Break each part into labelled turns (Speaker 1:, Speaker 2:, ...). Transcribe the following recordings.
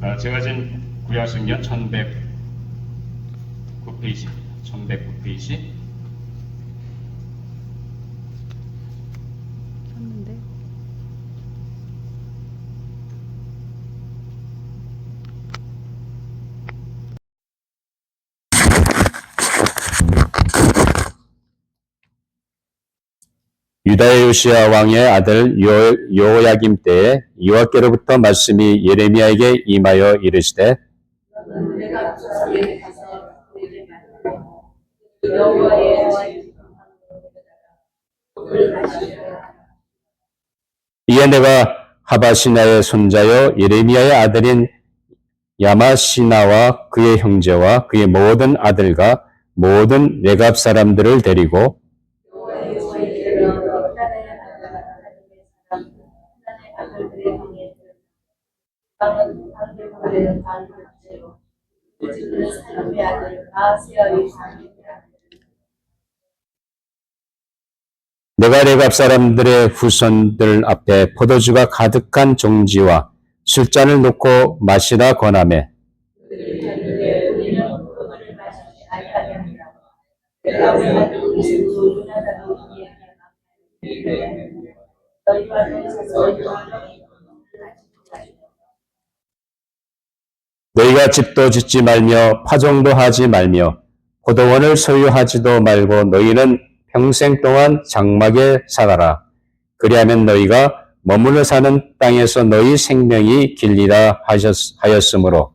Speaker 1: 제가 진 구약성경 1109페이지입니다. 1109페이지.
Speaker 2: 쳤는데.
Speaker 3: 유다의 요시야 왕의 아들 여호야김 때에 여호와께로부터 말씀이 예레미야에게 임하여 이르시되 이에 내가 하바시나의 손자여 예레미야의 아들인 야마시나와 그의 형제와 그의 모든 아들과 모든 레갑 사람들을 데리고 내가 레갑 사람들의 후손들 앞에 포도주가 가득한 종지와 술잔을 놓고 마시라 권하매 너희가 집도 짓지 말며 파종도 하지 말며 포도원을 소유하지도 말고 너희는 평생 동안 장막에 살아라. 그리하면 너희가 머물러 사는 땅에서 너희 생명이 길리라 하였으므로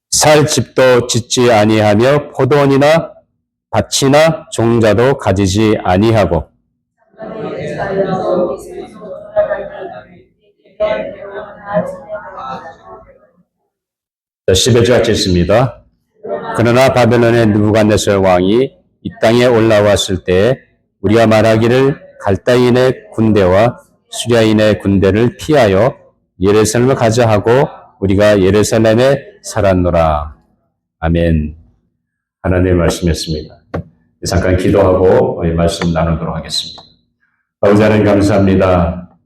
Speaker 3: 살 집도 짓지 아니하며 포도원이나 밭이나 종자도 가지지 아니하고 11절 같이 있습니다. 그러나 바벨론의 느부갓네살 왕이 이 땅에 올라왔을 때 우리가 말하기를 갈다인의 군대와 수리아인의 군대를 피하여 예루살렘을 가자 하고 우리가 예루살렘에 살았노라. 아멘. 하나님의 말씀이었습니다. 잠깐 기도하고 말씀 나누도록 하겠습니다. 아버지 하나님 감사합니다.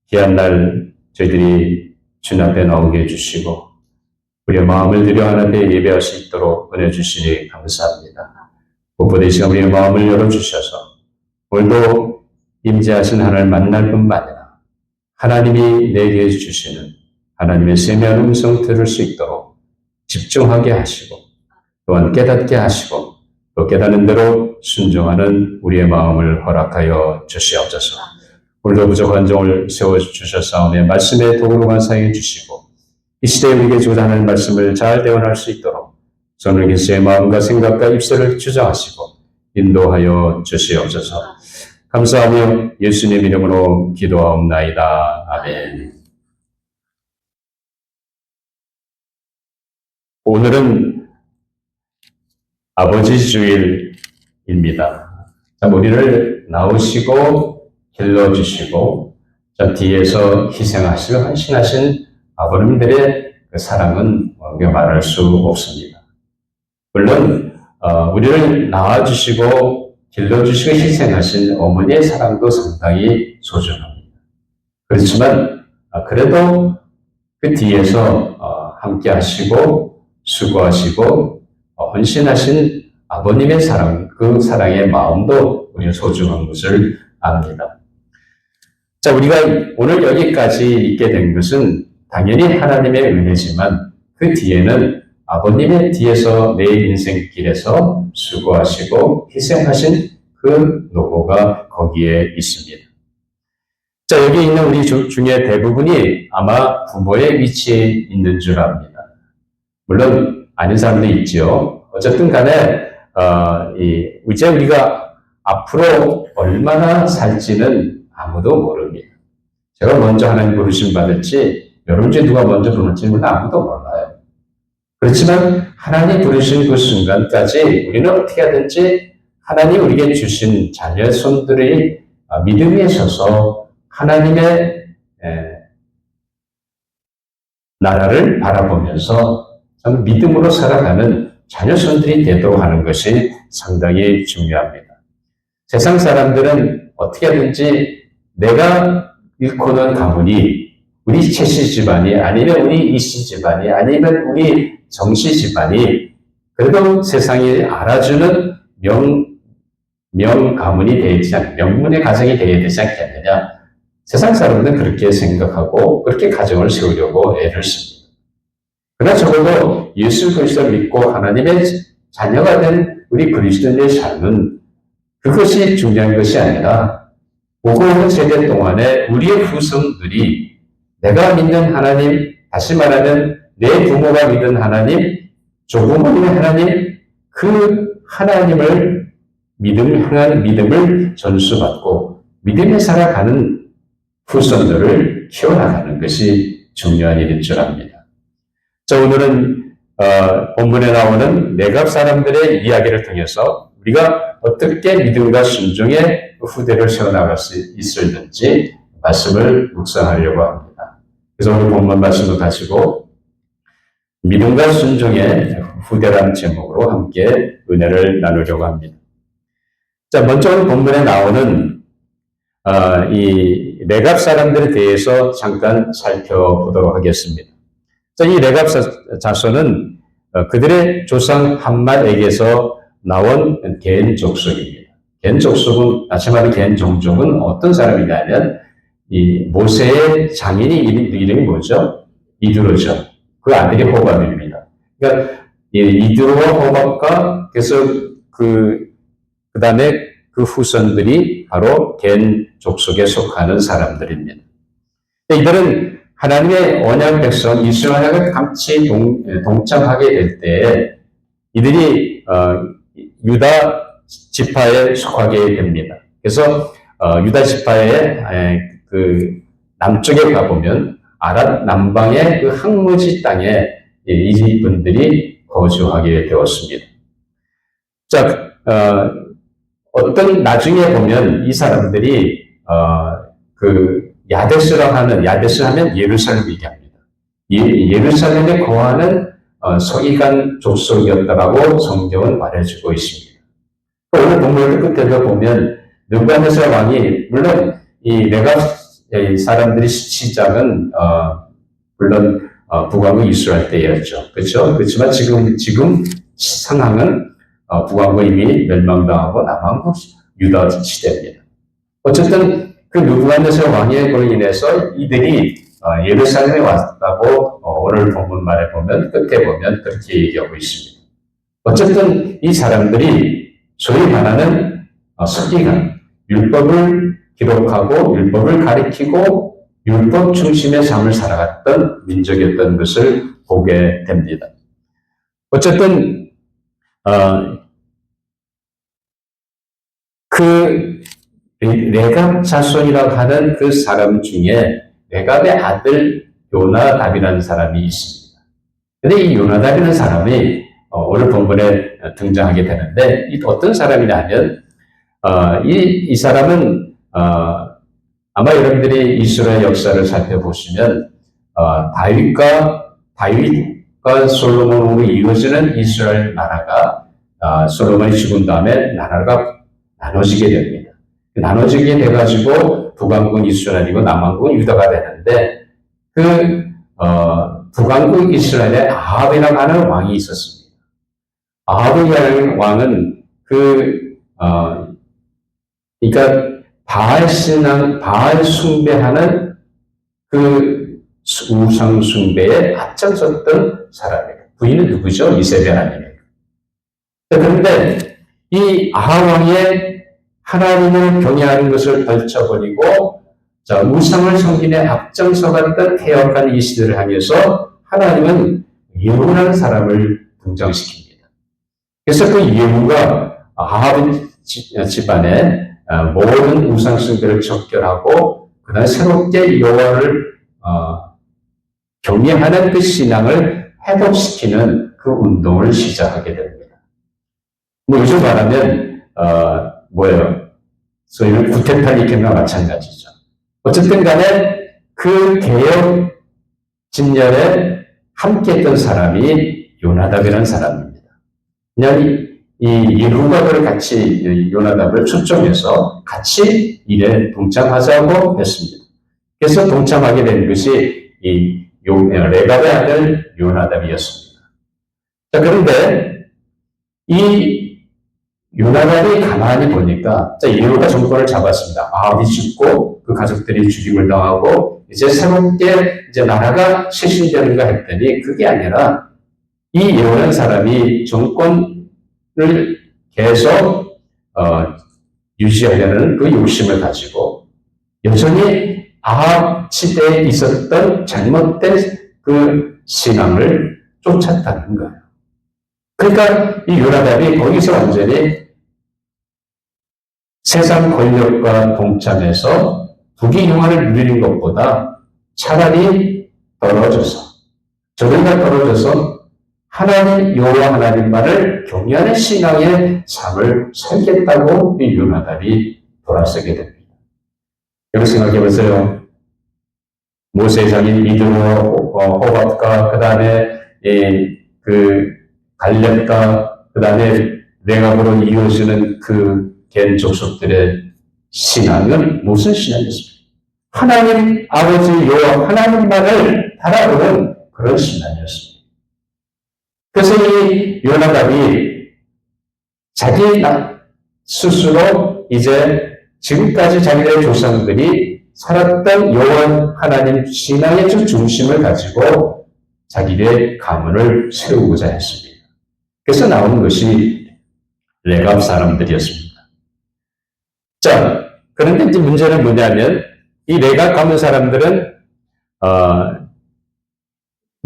Speaker 3: 귀한 날 저희들이 주님 앞에 나오게 해주시고 우리의 마음을 들여 하나님께 예배할 수 있도록 은혜 주시니 감사합니다. 무엇보다 이 시간 우리의 마음을 열어주셔서 오늘도 임재하신 하나님을 만날 뿐만 아니라 하나님이 내게 주시는 하나님의 세미한 음성 들을 수 있도록 집중하게 하시고 또한 깨닫게 하시고 또 깨닫는 대로 순종하는 우리의 마음을 허락하여 주시옵소서. 오늘도 부족한 종을 세워주셨사오며 말씀의 도구로만 사용해 주시고 이 시대에 우리에게 주고자 하는 말씀을 잘 대원할 수 있도록 손을 계시의 마음과 생각과 입술을 주장하시고 인도하여 주시옵소서. 감사하며 예수님 이름으로 기도하옵나이다. 아멘. 오늘은 아버지 주일입니다. 우리를 낳으시고 길러주시고 뒤에서 희생하시고 헌신하신 아버님들의 그 사랑은 말할 수 없습니다. 물론 우리를 낳아주시고 길러주시고 희생하신 어머니의 사랑도 상당히 소중합니다. 그렇지만 그래도 그 뒤에서 함께 하시고 수고하시고 헌신하신 아버님의 사랑, 그 사랑의 마음도 우리는 소중한 것을 압니다. 자, 우리가 오늘 여기까지 있게 된 것은 당연히 하나님의 은혜지만 그 뒤에는 아버님의 뒤에서 내 인생길에서 수고하시고 희생하신 그 노고가 거기에 있습니다. 자, 여기 있는 우리 중에 대부분이 아마 부모의 위치에 있는 줄 압니다. 물론 아닌 사람도 있죠. 어쨌든 간에 이제 우리가 앞으로 얼마나 살지는 아무도 모릅니다. 제가 먼저 하나님 부르심 받을지 여러분 중에 누가 먼저 부를지는 아무도 몰라요. 그렇지만 하나님 부르신 그 순간까지 우리는 어떻게 하든지 하나님 우리에게 주신 자녀의 손들이 믿음에 서서 하나님의 나라를 바라보면서 믿음으로 살아가는 자녀손들이 되도록 하는 것이 상당히 중요합니다. 세상 사람들은 어떻게 하든지 내가 일코는 가문이 우리 최씨 집안이 아니면 우리 이씨 집안이 아니면 우리 정씨 집안이 그래도 세상이 알아주는 명가문이 되지 않, 명문의 가정이 되어야 되지 않겠느냐. 세상 사람들은 그렇게 생각하고 그렇게 가정을 세우려고 애를 씁니다. 그러나 적어도 예수 그리스도를 믿고 하나님의 자녀가 된 우리 그리스도인의 삶은 그것이 중요한 것이 아니라 오고 오는 세대 동안에 우리의 후손들이 내가 믿는 하나님, 다시 말하면 내 부모가 믿은 하나님, 조부모님의 하나님, 그 하나님을 향한 믿음을 전수받고 믿음에 살아가는 후손들을 키워나가는 것이 중요한 일인 줄 압니다. 자, 오늘은 본문에 나오는 내갑 사람들의 이야기를 통해서 우리가 어떻게 믿음과 순종의 후대를 세워나갈 수 있을는지 말씀을 묵상하려고 합니다. 그래서 오늘 본문 말씀을 가지고 믿음과 순종의 후대라는 제목으로 함께 은혜를 나누려고 합니다. 자, 먼저 본문에 나오는 이 레갑 사람들에 대해서 잠깐 살펴보도록 하겠습니다. 자, 이 레갑 자손은 그들의 조상 함말에게서 나온 겐 족속입니다. 겐 족속은, 다시 말해 겐 종족은 어떤 사람이냐면 이 모세의 장인이 이름이 뭐죠? 이드로죠. 그 아들이 호밥입니다. 그러니까 이드로와 호밥과 그래서 그 다음에 그 후손들이 바로 겐 족속에 속하는 사람들입니다. 이들은 하나님의 언약 백성 이스라엘과 같이 동참하게 될 때 이들이 유다 지파에 속하게 됩니다. 그래서 유다 지파의 그 남쪽에 가보면 아랏 남방의 그 항무지 땅에 이분들이 거주하게 되었습니다. 자, 어떤 나중에 보면 이 사람들이 그 야데스 하면 예루살렘 얘기합니다. 예루살렘에 거하는 서기관 족속이었다라고 성경은 말해주고 있습니다. 오늘 본문 끝에도 보면 느부갓네살 왕이 물론 이 레갑 사람들이 시작은 물론 북왕국 이스라엘 때였죠. 그렇죠? 그렇지만 지금 상황은 북왕국 이미 멸망당하고 남왕국 유다 시대입니다. 어쨌든 그 느부갓네살 왕의 걸로 인해서 이들이 예루살렘에 왔다고 오늘 본문 말에 보면 끝에 보면 그렇게 얘기하고 있습니다. 어쨌든 이 사람들이 소위 말하는 서기관, 율법을 기록하고 율법을 가리키고 율법 중심의 삶을 살아갔던 민족이었던 것을 보게 됩니다. 어쨌든 그 레갑 자손이라고 하는 그 사람 중에 레갑의 아들 요나답이라는 사람이 있습니다. 근데 이 요나답이라는 사람이 오늘 본문에 등장하게 되는데 이 어떤 사람이냐면 이 사람은 아마 여러분들이 이스라엘 역사를 살펴보시면 다윗과 솔로몬으로 이루어지는 이스라엘 나라가 솔로몬이 죽은 다음에 나라가 나눠지게 됩니다. 나눠지게 돼가지고 북왕국은 이스라엘이고 남왕국은 유다가 되는데 그 북왕국 이스라엘에 아합이라고 하는 왕이 있었습니다. 아합이라는 왕은 그러니까 바알 숭배하는 그 우상 숭배에 앞장섰던 사람이에요. 부인은 누구죠? 이세벨 아닙니까? 그런데 이 아합 왕의 하나님을 경외하는 것을 떨쳐버리고 우상을 섬기는 앞장서갔던 태역한 이 시대를 향해서 하나님은 예후라는 사람을 등장시킵니다. 그래서 그 예후가 아합 집안에 모든 우상 숭배를 척결하고 그다음에 새롭게 여호와를 경외하는 그 신앙을 회복시키는 그 운동을 시작하게 됩니다. 뭐 요즘 말하면 소위 구테타 일으킴과 마찬가지죠. 어쨌든 간에 그 개혁 진열에 함께했던 사람이 요나답이라는 사람입니다. 그냥 이 루가를 같이 요나답을 초청해서 같이 일에 동참하자고 했습니다. 그래서 동참하게 된 것이 레갑의 아들 요나답이었습니다. 자, 그런데 이 요나답이 가만히 보니까 예후가 정권을 잡았습니다. 아합이 죽고 그 가족들이 죽임을 당하고 이제 새롭게 이제 나라가 쇄신되는가 했더니 그게 아니라 이 예후라는 사람이 정권을 계속 유지하려는 그 욕심을 가지고 여전히 아합 시대에 있었던 잘못된 그 신앙을 쫓았다는 거예요. 그러니까 이 요나답이 거기서 완전히 세상 권력과 동참해서 부귀영화를 누리는 것보다 차라리 저들과 떨어져서 하나님 여호와 하나님만을 경외하는 신앙의 삶을 살겠다고 이 요나답이 돌아서게 됩니다. 여러분 생각해 보세요. 모세의 장인 이드로, 호밥과 그 다음에 그 갈렙과 그 다음에 레갑으로 이어지는 그 겐 족속들의 신앙은 무슨 신앙이었습니까? 하나님 아버지 여호와 하나님만을 바라보는 그런 신앙이었습니다. 그래서 이 요나답이 자기 스스로 이제 지금까지 자기의 조상들이 살았던 여호와 하나님 신앙의 중심을 가지고 자기의 가문을 세우고자 했습니다. 그래서 나오는 것이 레갑 사람들이었습니다. 자, 그런데 이제 문제는 뭐냐면 이 레갑 가문 사람들은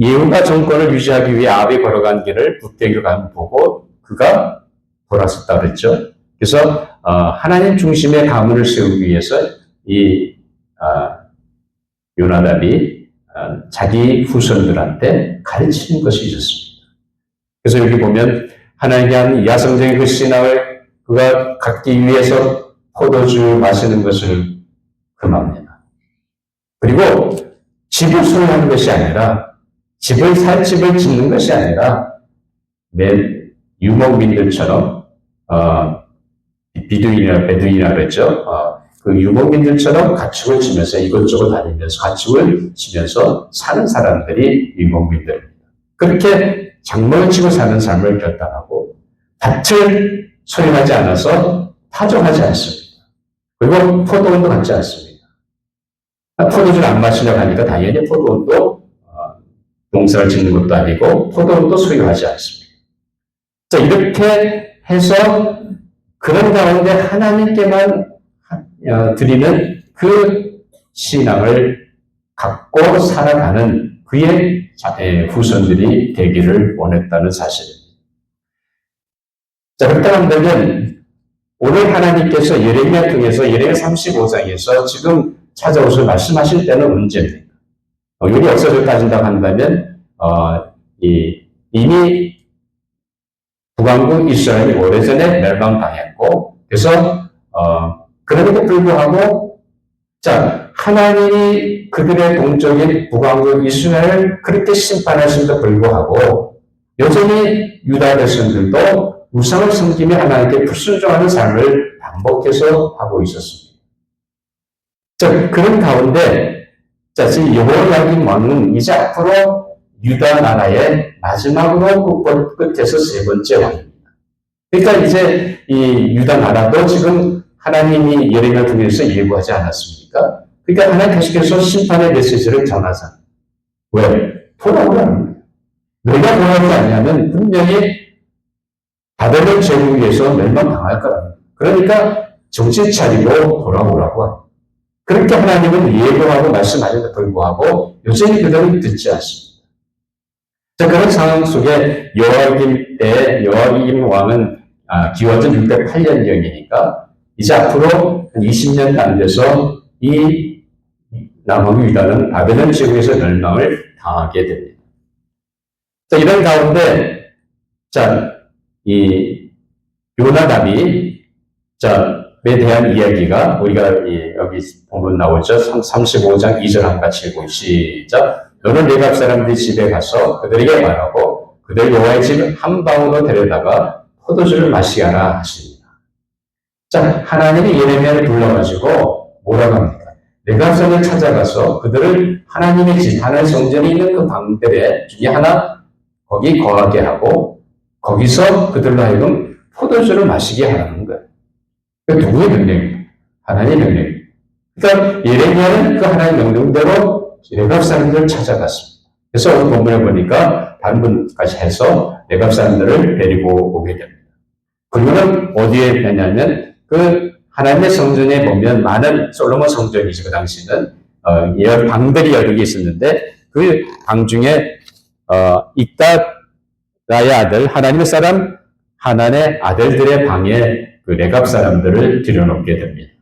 Speaker 3: 예후가 정권을 유지하기 위해 아합이 걸어간 길을 북대기로 가면 보고 그가 돌아섰다 그랬죠. 그래서 하나님 중심의 가문을 세우기 위해서 이 요나답이 자기 후손들한테 가르치는 것이 있었습니다. 그래서 여기 보면 하나님에 대한 야성적인 그 신앙을 그가 갖기 위해서 포도주 마시는 것을 금합니다. 그리고 집을 소유하는 것이 아니라 살 집을 짓는 것이 아니라 맨 유목민들처럼 베두인이라 그랬죠. 그 유목민들처럼 가축을 치면서 이것저것 다니면서 가축을 치면서 사는 사람들이 유목민들입니다. 그렇게 장막을 치고 사는 삶을 결단하고 밭을 소유하지 않아서 파종하지 않습니다. 그리고 포도원도 갖지 않습니다. 포도주를 안 마시려고 하니까 당연히 포도원도 농사를 짓는 것도 아니고 포도원도 소유하지 않습니다. 자, 이렇게 해서 그런 가운데 하나님께만 드리는 그 신앙을 갖고 살아가는 그의 후손들이 되기를 원했다는 사실입니다. 자, 그렇게 한다면 오늘 하나님께서 예레미야 통해서 예레미야 35장에서 지금 찾아오셔서 말씀하실 때는 언제입니까? 여기 역사를 따진다고 한다면 이미 북왕국 이스라엘이 오래전에 멸망당했고 그래서 그럼에도 불구하고 하나님이 그들의 동족인 북왕국 이스라엘을 그렇게 심판하심에도 불구하고 여전히 유다 백성들도 우상을 섬기며 하나님께 불순종하는 삶을 반복해서 하고 있었습니다. 그런 가운데 지금 여호야김 왕은 이제 앞으로 유다 나라의 마지막으로 끝에서 세 번째 왕입니다. 그러니까 이제 이 유다 나라도 지금 하나님이 예레미야 통해서 예고하지 않았습니까? 그러니까 하나님 계속해서 심판의 메시지를 전하자. 왜? 돌아오라는 거예요. 내가 돌아오지 않냐면 분명히 바벨론 제국에서 멸망당할 거라는 거예요. 그러니까 정신 차리고 돌아오라고 합니다. 그렇게 하나님은 예고하고 말씀하는데도 불구하고 여전히 그들은 듣지 않습니다. 그런 상황 속에 여호야김 왕은 기원전 608년경이니까 이제 앞으로 한 20년 안 돼서 이 남왕 유다는 바벨론 제국에서 멸망을 당하게 됩니다. 이런 가운데 이 요나답이 에 대한 이야기가 우리가 여기 보면 나오죠. 35장 2절 한 같이 읽고 시작. 너는 레갑 사람들이 집에 가서 그들에게 말하고 그들 여호와의 집 한 방으로 데려다가 포도주를 마시게 하라 하십니다. 자, 하나님이 예레미야를 불러가지고 뭐라고 합니까? 레갑산을 찾아가서 그들을 하나님의 집, 하나님의 성전에 있는 그 방들에 중에 하나 거기 거하게 하고 거기서 그들로 하여금 포도주를 마시게 하라는 거예요. 그 누구의 명령입니까? 하나님의 명령입니다. 그러니까 예레미야는 그 하나님의 명령대로 레갑 사람들을 찾아갔습니다. 그래서 오늘 본문에 보니까 단문까지 해서 레갑 사람들을 데리고 오게 됩니다. 그러면 어디에 되냐면 그 하나님의 성전에 보면 많은 솔로몬 성전이죠. 그 당시는 방들이 여러 개 있었는데 그 방 중에 익다라의 아들 하나님의 사람 하나의 아들들의 방에 그 레갑 사람들을 들여놓게 됩니다.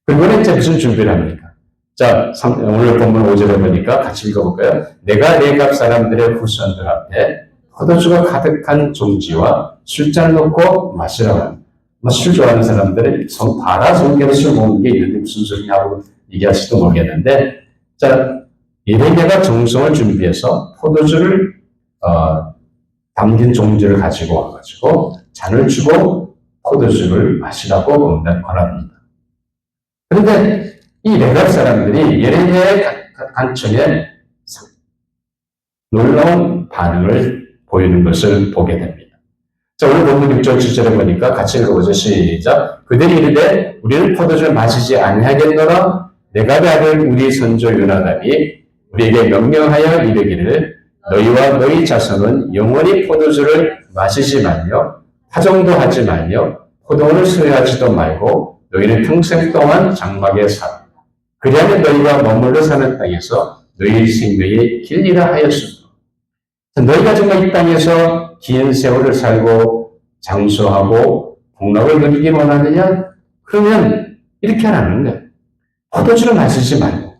Speaker 3: 그리고는 이제 무슨 준비를 합니까? 자, 오늘 본문 5절에 보니까 같이 읽어볼까요? 내가 레갑 사람들의 후손들 앞에 포도주가 가득한 종지와 술잔을 놓고 마시라고 합니다. 술 좋아하는 사람들은 바라 성경에 술 먹는 게 있는데 무슨 소리냐고 얘기할지도 모르겠는데, 자, 예레미야가 정성을 준비해서 포도주를 담긴 종지를 가지고 와가지고 잔을 주고 포도주를 마시라고 권합니다. 그런데 이 레갑 사람들이 예레미야의 간청에 놀라운 반응을 보이는 것을 보게 됩니다. 자, 오늘 본문 6절 7절에 보니까 같이 읽어보죠. 시작. 그들이 이르되 우리는 포도주를 마시지 아니하겠노라. 레갑의 아들 우리 선조 요나단이 우리에게 명령하여 이르기를 너희와 너희 자손은 영원히 포도주를 마시지 말며 파종도 하지 말며 포도원을 소유하지도 말고 너희는 평생 동안 장막에 살아. 그리하면 너희가 머물러 사는 땅에서 너희 생명이 길리라 하였으므로. 너희가 정말 이 땅에서 긴 세월을 살고 장수하고 복락을 누리기 원하느냐? 그러면 이렇게 하라는 거예요. 포도주를 마시지 말고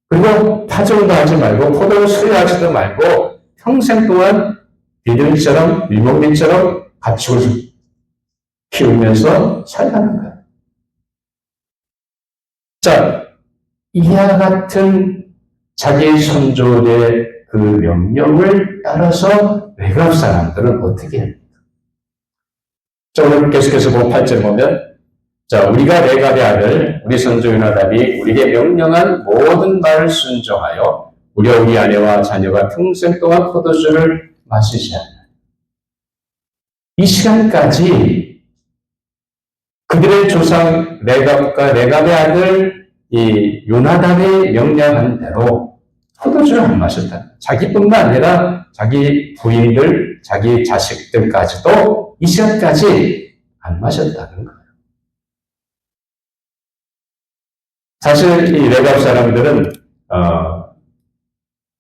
Speaker 3: 그리고 파종도 하지 말고 포도를 소유하지도 말고 평생 동안 비둘기처럼 밀목민처럼 가축을 키우면서 살라는 거예요. 자, 이와 같은 자기 선조의 그 명령을 따라서 레갑 사람들은 어떻게 합니까? 자, 오늘 계속해서 8절 보면, 자, 우리가 레갑의 아들, 우리 선조 요나단이 우리에게 명령한 모든 말을 순종하여 우리와 우리 아내와 자녀가 평생 동안 포도주를 마시지 않는 이 시간까지 그들의 조상 레갑과 레갑의 아들 이 요나단의 명령한 대로 포도주를 안 마셨다. 자기뿐만 아니라 자기 부인들, 자기 자식들까지도 이 시간까지 안 마셨다는 거예요. 사실 이 레갑 사람들은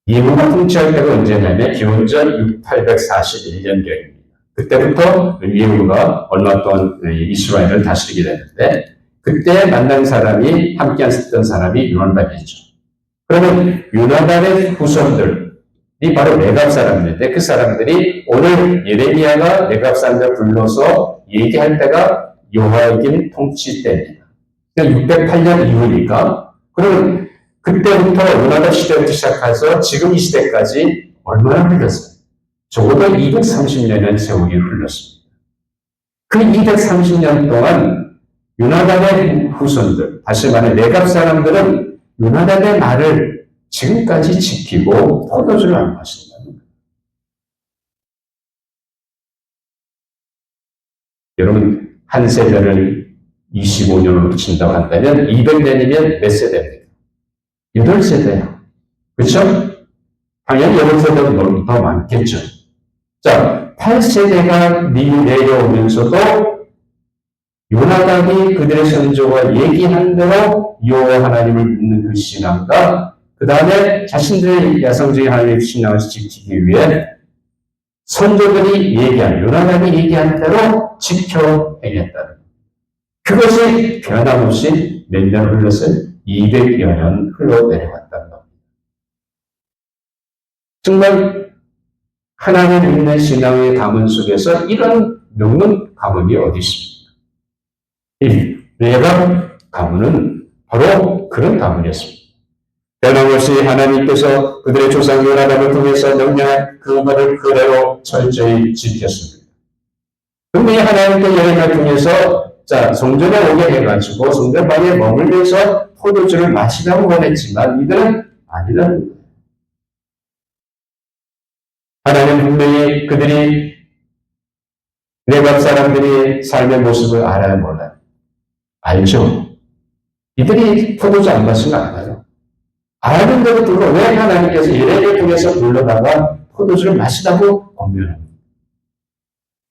Speaker 3: 예후가 통치할 때가 언제냐면 기원전 6841년경입니다. 그때부터 예후가 얼마 동안 이스라엘을 다스리게 되는데 그때 만난 사람이 함께 했던 사람이 요나단이죠. 그러면 요나단의 후손들이 바로 레갑 사람인데 그 사람들이 오늘 예레미야가 레갑 사람들을 불러서 얘기할 때가 여호야김 통치 때입니다. 그러니까 608년 이후니까 그러면 그때부터 요나단 시대부터 시작해서 지금 이 시대까지 얼마나 흘렀어요? 적어도 230년의 세월이 흘렀습니다. 그 230년 동안 요나단의 후손들, 다시 말해 레갑 사람들은 요나단의 말을 지금까지 지키고 포도주를 안 마신다는 거예요. 여러분, 한 세대를 25년으로 친다고 한다면 200년이면 몇 세대입니까? 8세대예요. 그렇죠? 당연히 8세대보다 더 많겠죠. 자, 8세대가 내려오면서도 요나단이 그들의 선조가 얘기한 대로 여호와 하나님을 믿는 그 신앙과 그 다음에 자신들의 야성적인 하나님의 신앙을 지키기 위해 선조들이 얘기한, 요나단이 얘기한 대로 지켜 행했다는 그것이 변함없이 몇 년 흘렀어요? 200여 년 흘러 내려갔다는 겁니다. 정말 하나님 믿는 신앙의 가문 속에서 이런 명문 가문이 어디 있습니까? 이 레갑 가문은 바로 그런 가문이었습니다. 변함없이 하나님께서 그들의 조상 요나단을 통해서 명령한 그 말을 그대로 철저히 지켰습니다. 분명히 하나님께 예레미야 통해서 자, 성전에 오게 해가지고 성전 방에 머물면서 포도주를 마시라고 원했지만 이들은 아니라는 거예요. 하나님 분명히 그들이 내각 사람들이 삶의 모습을 알아야 몰라요. 알죠. 이들이 포도주 안 마시면 알아요. 아는데도 불구하고 왜 하나님께서 예레미야를 통해서 불러다가 포도주를 마시라고 권면합니다.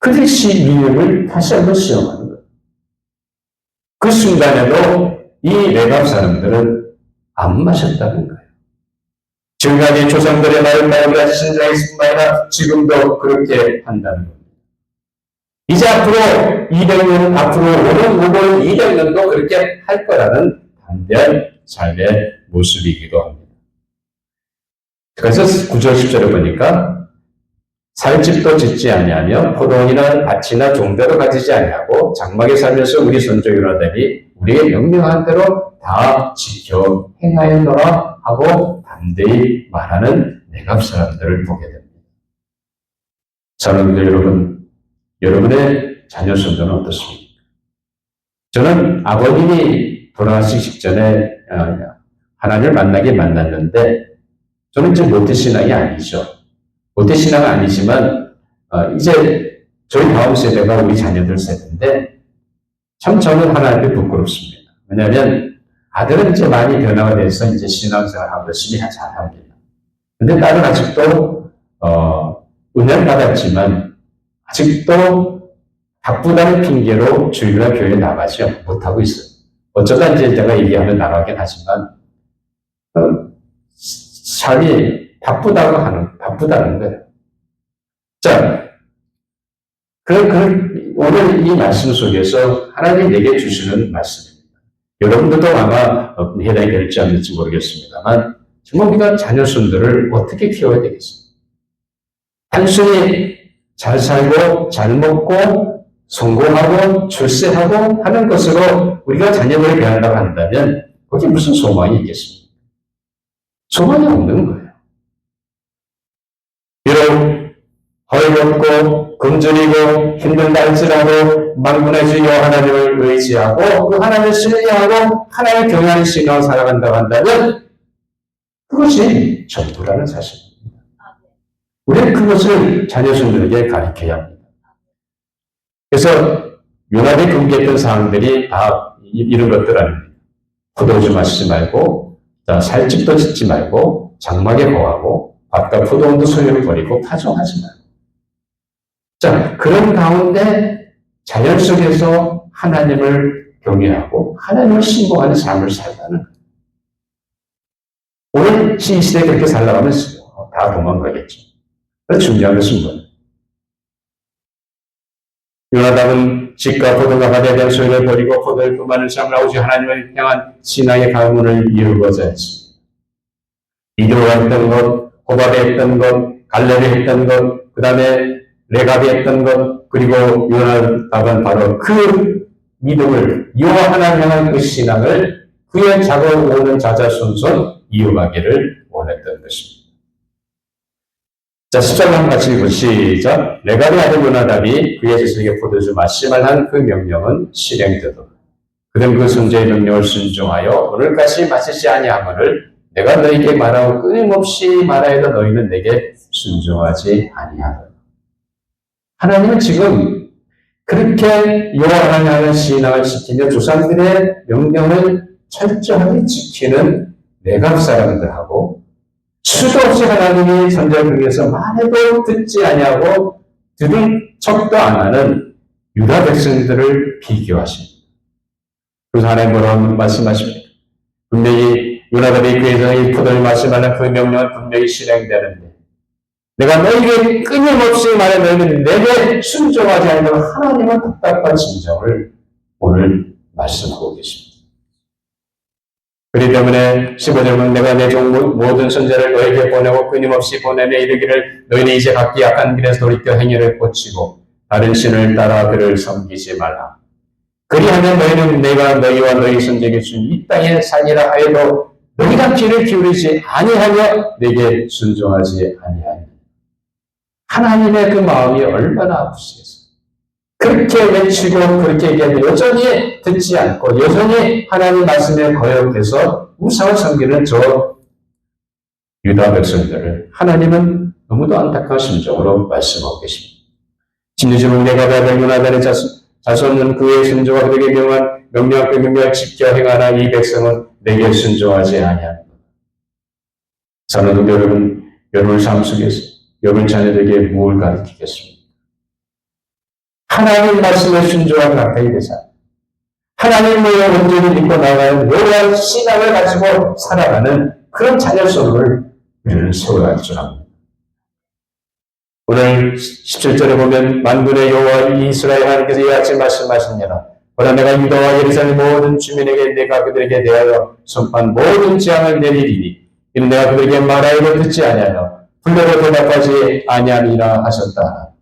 Speaker 3: 그들의 믿음을 다시 한번 시험하는 거예요. 그 순간에도 이 레갑 사람들은 안 마셨다는 거예요. 지금까지 조상들의 말을 따르라 신장했을 뿐만 아니라 지금도 그렇게 한다는 겁니다. 이제 앞으로 200년, 앞으로 오는 200년도 그렇게 할 거라는 담대한 삶의 모습이기도 합니다. 그래서 9절 10절에 보니까 살집도 짓지 아니하며 포도원이나 밭이나 종자도 가지지 아니하고 장막에 살면서 우리 선조 요나단이 우리의 명령한 대로 다 지켜 행하였노라 하고 담대히 말하는 내갑 사람들을 보게 됩니다. 사랑하는 여러분, 여러분의 자녀 선조는 어떻습니까? 저는 아버님이 돌아가시기 직전에 하나님을 만났는데 저는 이제 모태신앙이 아니죠. 모태신앙은 아니지만 이제 저희 다음 세대가 우리 자녀들 세대인데 참 저는 하나님께 부끄럽습니다. 왜냐하면 아들은 이제 많이 변화가 돼서 이제 신앙생활하고 열심히 잘합니다. 근데 딸은 아직도 은혜를 받았지만 아직도 바쁘다는 핑계로 주일날 교회에 나가죠. 못하고 있어요. 어쩌다 이제 제가 얘기하면 나가긴 하지만 삶이 바쁘다는 거예요. 자, 오늘 이 말씀 속에서 하나님이 내게 주시는 말씀입니다. 여러분들도 아마 해당이 될지 안 될지 모르겠습니다만 정말 우리가 자녀손들을 어떻게 키워야 되겠습니까? 단순히 잘 살고 잘 먹고 성공하고 출세하고 하는 것으로 우리가 자녀들을 대한다고 한다면 거기에 무슨 소망이 있겠습니까? 소망이 없는 거예요. 비록 헐겁고 굶주리고 힘든다 할지라도 만군의 주여 하나님을 의지하고 그 하나님을 신뢰하고 하나님을 경외하는 신앙을 살아간다고 한다면 그것이 전부라는 사실입니다. 우리는 그것을 자녀손들에게 가르쳐야 합니다. 그래서 요나단이 경계했던 사항들이 다 이런 것들 아닙니다. 포도주 마시지 말고 살집도 짓지 말고 장막에 거하고 밭과 포도원도 소유를 버리고 파종하지 말고 자 그런 가운데 자연 속에서 하나님을 경외하고 하나님을 신봉하는 삶을 살다는 거예요. 오늘 이 시대에 그렇게 살아가면 다 도망가겠죠. 그래서 중요한 것은 뭐예요? 요나단은 집과 포도가 밭에 대한 소유를 버리고 포도를 품하는 삶을 오직 하나님을 향한 신앙의 가문을 이루고자 했습니다. 이드로가 했던 것, 호밥이 했던 것, 갈렙이 했던 것, 그 다음에 레갑이 했던 것, 그리고 요나단은 바로 그 믿음을 여호와 하나님 향한 그 신앙을 그의 작업 오는 자자손손 이어가기를 원했던 것입니다. 자, 10절 한번 같이 읽고 시작. 레갑의 아들 요나단이 그의 자손에게 포도주 마시말 한 그 명령은 실행되도록 그는 그 선지의 명령을 순종하여 오늘까지 마시지 아니하거늘 내가 너희에게 말하고 끊임없이 말하여도 너희는 내게 순종하지 아니하더라. 하나님은 지금 그렇게 여호와 하나님 향한 신앙을 지키며 조상들의 명령을 철저하게 지키는 레갑 사람들하고 수도 없이 하나님이 선지자를 통해서 말해도 듣지 아니하고 들은 척도 안 하는 유다 백성들을 비교하십니다. 그래서 하나님 뭐라고 말씀하십니까? 분명히 요나단이 그의 포도를 마시면 그 명령은 분명히 실행되는데 내가 너희에게 끊임없이 말해 너희는 내게 순종하지 않으면 하나님은 답답한 심정을 오늘 말씀하고 계십니다. 그렇기 때문에 15절은 내가 내 종 모든 선지자를 너에게 보내고 끊임없이 보내며 이르기를 너희는 이제 각기 악한 길에서 돌이켜 행위를 고치고 다른 신을 따라 그를 섬기지 말라. 그리하면 너희는 내가 너희와 너희 선지자에게 준 이 땅에 살리라 하여도 너희가 귀를 기울이지 아니하며 내게 순종하지 아니하니 하나님의 그 마음이 얼마나 아프시겠어요. 그렇게 외치고 그렇게 얘기하는데 여전히 듣지 않고 여전히 하나님 말씀에 거역해서 우상을 섬기는 저 유다 백성들을 하나님은 너무도 안타까운 심정으로 말씀하고 계십니다. 진리지문 내가 받은 요나단의 자손은 그의 순종과 그에게 명령한 그 명령을 지켜 행하나 이 백성은 내게 순종하지 아니하노라. 사랑하는 여러분 삶 속에서 여러분 자녀들에게 무엇을 가르치겠습니까? 하나님 말씀에 순종한 가까이 되자. 하나님을 온전히 믿고 나가는 묘한 신앙을 가지고 살아가는 그런 자녀 속을 우리는 세워야 할 줄 압니다. 오늘 17절에 보면 만군의 여호와 이스라엘 하나님께서 이와 같이 말씀하시느니라. 보라 내가 유다와 예루살렘 모든 주민에게 내가 그들에게 대하여 선포한 모든 재앙을 내리리니 이는 내가 그들에게 말하여도 듣지 아니하여 불러도 대답하지 아니하리라 하셨다.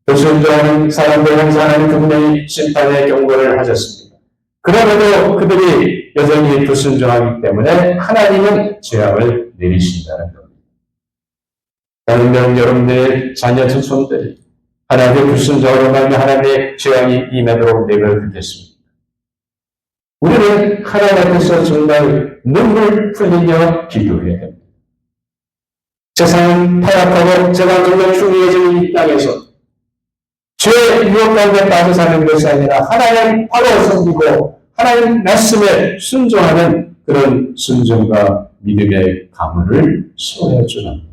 Speaker 3: 불순종하는 사람들 향해서 하나님 그분의 심판의 경고를 하셨습니다. 그럼에도 그들이 여전히 불순종하기 때문에 하나님은 재앙을 내리신다는 겁니다. 다른 여러분들의 자녀 자손들이 하나님의 불순종으로 말미 하나님의 재앙이 임하도록 내버려 두겠습니다. 우리는 하나님 앞에서 정말 눈물 흘리며 기도해야 됩니다. 세상은 타락하고 제가 정말 흉해진 이 땅에서 죄의 유혹 가운데 빠져 사는 것이 아니라 하나님 바로 섬기고 하나님 말씀에 순종하는 그런 순종과 믿음의 가문을 세워야 주랍니다.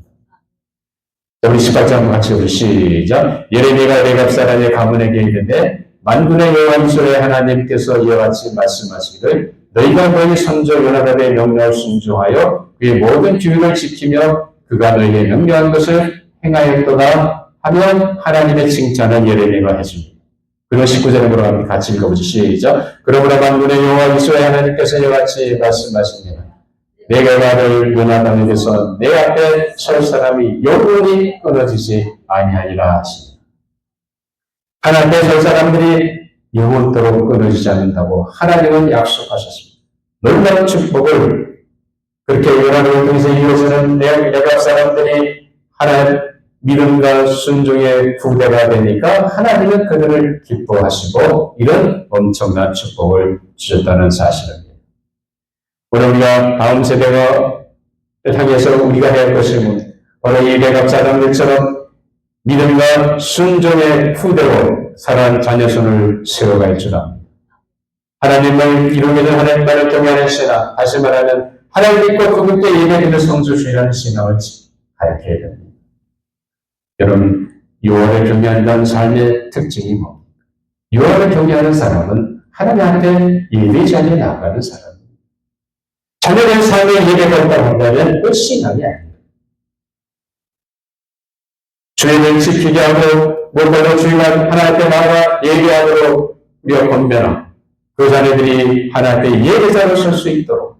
Speaker 3: 우리 18장 같이 우리 시작. 예레미야가 레갑 사람의 가문에게 있는데 만군의 여호와 이스라엘 하나님께서 이와 같이 말씀하시기를 너희가 너희 선조 요나단의 명령을 순종하여 그의 모든 규율을 지키며 그가 너희에게 명령한 것을 행하였도다 하면 하나님의 칭찬은 예레미야가 해줍니다. 그리고 19절에 뭐라고 같이 읽어보죠. 시작. 그러므로 만군의 여호와 이스라엘 하나님께서 이와 같이 말씀하십니다. 내가 나를 요나단에게서 내 앞에 설 사람이 영원히 끊어지지 아니하리라 하십니다. 하나님 앞에 설 사람들이 영원토록 끊어지지 않는다고 하나님은 약속하셨습니다. 놀라운 축복을 그렇게 요나단을 통해서 이루어지는 레갑 사람들이 하나님 믿음과 순종의 후대가 되니까 하나님은 그들을 기뻐하시고 이런 엄청난 축복을 주셨다는 사실입니다. 오늘 우리가 다음 세대가 향해서 우리가 해야 할 것이 뭐냐? 바로 이 레갑 사람들처럼 믿음과 순종의 후대로 살아가는 자녀손을 세워갈 줄 압니다. 하나님을 이루기는 하나님만을 경외하는 신앙, 다시 말하면 하나님 믿고 그분께 예배드리는 성수주의라는 신앙을 가르쳐야 됩니다. 여러분, 여호와를 경외한다는 삶의 특징이 뭡니까? 여호와를 경외하는 사람은 하나님한테 예배 자리에 나아가는 사람입니다. 자녀된 삶에 예배가 없다고 한다면 그 신앙이 아닙니다. 주님을 지키게 하고 무엇보다 주님만 하나님께 나아가 예배하도록 우리가 권면하고 그 자녀들이 하나님께 예배자로 설 수 있도록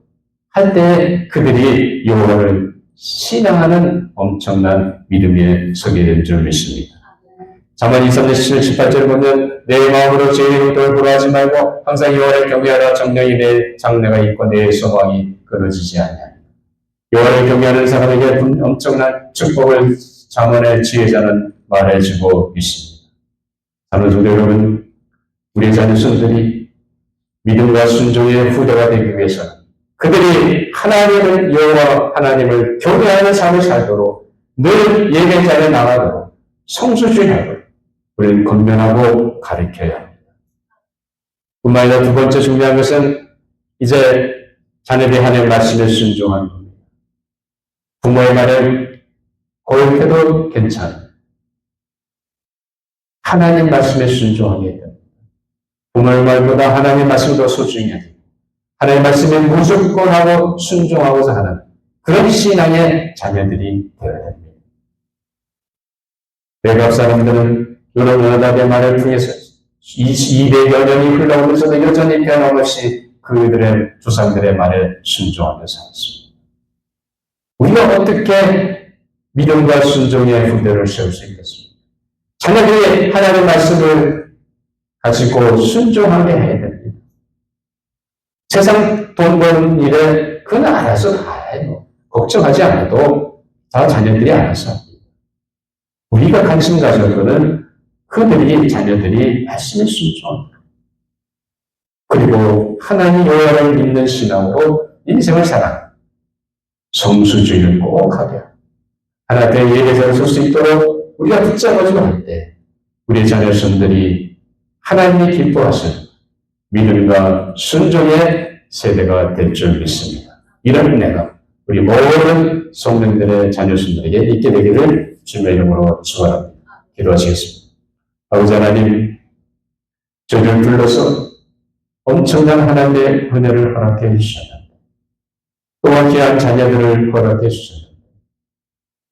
Speaker 3: 할 때 그들이 여호와를 신앙하는 엄청난 믿음에 서게 된 줄 믿습니다. 잠언 23장 17-18절을 보면 내 마음으로 죄의 의도를 보라하지 말고 항상 여호와를 경외하라. 정령이 내 장래가 있고 내 소망이 끊어지지 아니하니. 여호와를 경외하는 사람에게 엄청난 축복을 잠언의 지혜자는 말해주고 있습니다. 사랑하는 성도 여러분, 우리의 자녀손들이 믿음과 순종의 후대가 되기 위해서는 그들이 하나님을 여호와 하나님을 경외하는 삶을 살도록 늘 예배 자리에 나가도록 성수주의하도록 우리는 권면하고 가르쳐야 합니다. 뿐만 아니라 두 번째 중요한 것은 이제 자녀들이 하나님의 말씀에 순종하는 겁니다. 부모의 말을 고역해도 괜찮아요. 하나님 말씀에 순종하게 됩니다. 부모의 말보다 하나님 말씀이 더 소중해야 됩니다. 하나님 말씀에 무조건 하고 순종하고자 하는 그런 신앙의 자녀들이 되어야 됩니다. 레갑 사람들은 요나단의 말을 통해서 200여 년이 흘러오면서도 여전히 변함없이 그들의 조상들의 말에 순종하며 살았습니다. 우리가 어떻게 믿음과 순종의 후대를 세울 수 있겠습니까? 자녀들이 하나님의 말씀을 가지고 순종하게 해야 됩니다. 세상 돈 버는 일에 그건 알아서 다 해요. 걱정하지 않아도 다 자녀들이 알아서 합니다. 우리가 관심 가진 것은 자녀들이 말씀에 순종합니다. 그리고 하나님 여호와를 믿는 신앙으로 인생을 살아 성수주의를 꼭 하게 하고 하나님의 예배자를 설 수 있도록 우리가 붙잡아주고 할 때 우리 자녀손들이 하나님이 기뻐하시는 믿음과 순종의 세대가 될 줄 믿습니다. 이런 은혜가 우리 모든 성도들의 자녀손들에게 있게 되기를 주님의 이름으로 축원합니다. 기도하시겠습니다. 아버지 하나님, 저희를 불러서 엄청난 하나님의 은혜를 허락해 주셨는데 또한 귀한 자녀들을 허락해 주셨는데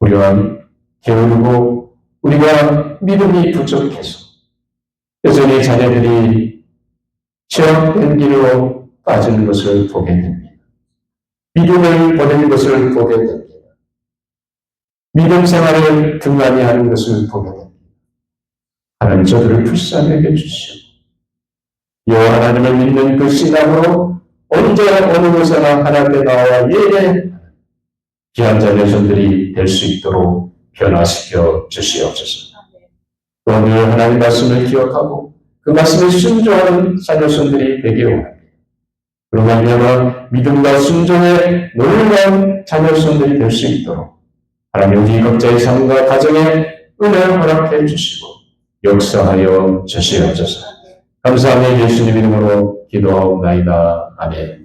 Speaker 3: 우리와 게으르고 우리가 믿음이 부족해서 여전히 자녀들이 죄악된 길로 빠지는 것을 보게 됩니다. 믿음을 버리는 것을 보게 됩니다. 믿음 생활을 등한히 하는 것을 보게 됩니다. 하나님 저들을 불쌍히 여겨주시오. 여호와 하나님을 믿는 그 신앙으로 언제 어느 곳에나 하나님의 나라와 예배하는 귀한 자녀손들이 될 수 있도록 변화시켜 주시옵소서. 또 늘 하나님 말씀을 기억하고 그 말씀에 순종하는 자녀손들이 되게 원합니다. 그러고 말미암아 믿음과 순종의 놀라운 자녀손들이 될 수 있도록 하나님 우리 각자의 삶과 가정에 은혜를 허락해 주시고 역사하여 주시옵소서. 감사하며 예수님 이름으로 기도하옵나이다. 아멘.